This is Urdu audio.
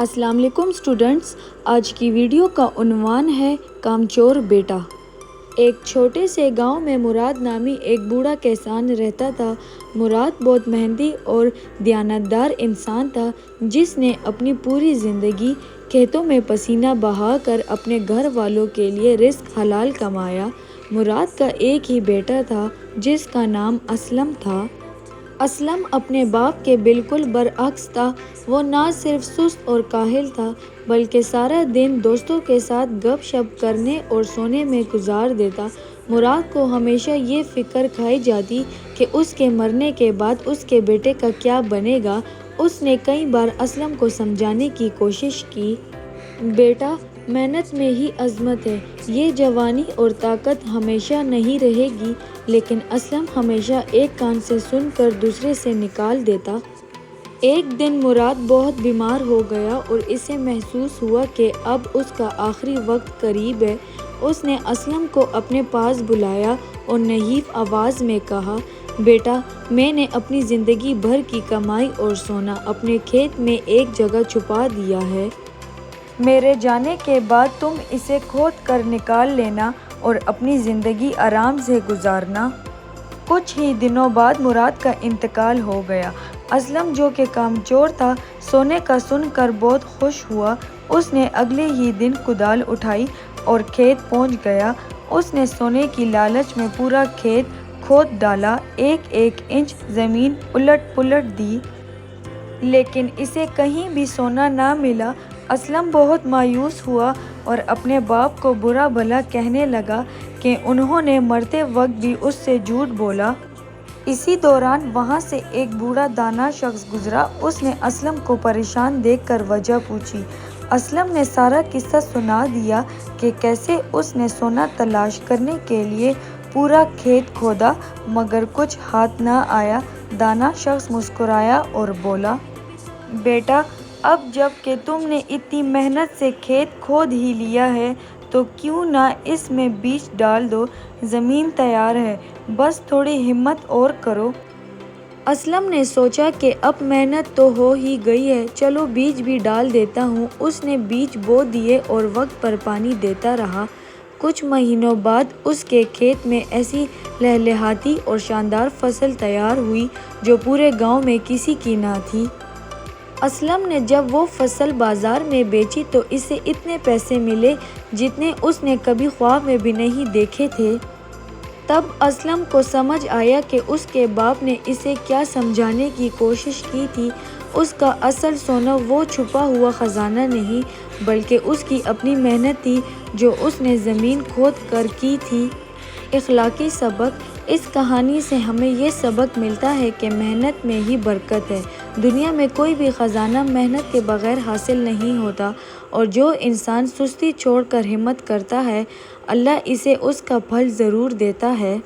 السلام علیکم اسٹوڈنٹس، آج کی ویڈیو کا عنوان ہے کامچور بیٹا۔ ایک چھوٹے سے گاؤں میں مراد نامی ایک بوڑھا کسان رہتا تھا۔ مراد بہت محنتی اور دیانتدار انسان تھا، جس نے اپنی پوری زندگی کھیتوں میں پسینہ بہا کر اپنے گھر والوں کے لیے رزق حلال کمایا۔ مراد کا ایک ہی بیٹا تھا جس کا نام اسلم تھا۔ اسلم اپنے باپ کے بالکل برعکس تھا۔ وہ نہ صرف سست اور کاہل تھا بلکہ سارا دن دوستوں کے ساتھ گپ شپ کرنے اور سونے میں گزار دیتا۔ مراد کو ہمیشہ یہ فکر کھائی جاتی کہ اس کے مرنے کے بعد اس کے بیٹے کا کیا بنے گا۔ اس نے کئی بار اسلم کو سمجھانے کی کوشش کی، بیٹا محنت میں ہی عظمت ہے، یہ جوانی اور طاقت ہمیشہ نہیں رہے گی۔ لیکن اسلم ہمیشہ ایک کان سے سن کر دوسرے سے نکال دیتا۔ ایک دن مراد بہت بیمار ہو گیا اور اسے محسوس ہوا کہ اب اس کا آخری وقت قریب ہے۔ اس نے اسلم کو اپنے پاس بلایا اور نحیف آواز میں کہا، بیٹا میں نے اپنی زندگی بھر کی کمائی اور سونا اپنے کھیت میں ایک جگہ چھپا دیا ہے۔ میرے جانے کے بعد تم اسے کھود کر نکال لینا اور اپنی زندگی آرام سے گزارنا۔ کچھ ہی دنوں بعد مراد کا انتقال ہو گیا۔ اسلم جو کہ کامچور تھا، سونے کا سن کر بہت خوش ہوا۔ اس نے اگلے ہی دن کدال اٹھائی اور کھیت پہنچ گیا۔ اس نے سونے کی لالچ میں پورا کھیت کھود ڈالا، ایک ایک انچ زمین الٹ پلٹ دی، لیکن اسے کہیں بھی سونا نہ ملا۔ اسلم بہت مایوس ہوا اور اپنے باپ کو برا بھلا کہنے لگا کہ انہوں نے مرتے وقت بھی اس سے جھوٹ بولا۔ اسی دوران وہاں سے ایک بوڑھا دانا شخص گزرا۔ اس نے اسلم کو پریشان دیکھ کر وجہ پوچھی۔ اسلم نے سارا قصہ سنا دیا کہ کیسے اس نے سونا تلاش کرنے کے لیے پورا کھیت کھودا مگر کچھ ہاتھ نہ آیا۔ دانا شخص مسکرایا اور بولا، بیٹا اب جب کہ تم نے اتنی محنت سے کھیت کھود ہی لیا ہے تو کیوں نہ اس میں بیج ڈال دو، زمین تیار ہے، بس تھوڑی ہمت اور کرو۔ اسلم نے سوچا کہ اب محنت تو ہو ہی گئی ہے، چلو بیج بھی ڈال دیتا ہوں۔ اس نے بیج بو دیے اور وقت پر پانی دیتا رہا۔ کچھ مہینوں بعد اس کے کھیت میں ایسی لہلہاتی اور شاندار فصل تیار ہوئی جو پورے گاؤں میں کسی کی نہ تھی۔ اسلم نے جب وہ فصل بازار میں بیچی تو اسے اتنے پیسے ملے جتنے اس نے کبھی خواب میں بھی نہیں دیکھے تھے۔ تب اسلم کو سمجھ آیا کہ اس کے باپ نے اسے کیا سمجھانے کی کوشش کی تھی۔ اس کا اصل سونا وہ چھپا ہوا خزانہ نہیں بلکہ اس کی اپنی محنت تھی جو اس نے زمین کھود کر کی تھی۔ اخلاقی سبق: اس کہانی سے ہمیں یہ سبق ملتا ہے کہ محنت میں ہی برکت ہے۔ دنیا میں کوئی بھی خزانہ محنت کے بغیر حاصل نہیں ہوتا، اور جو انسان سستی چھوڑ کر ہمت کرتا ہے، اللہ اسے اس کا پھل ضرور دیتا ہے۔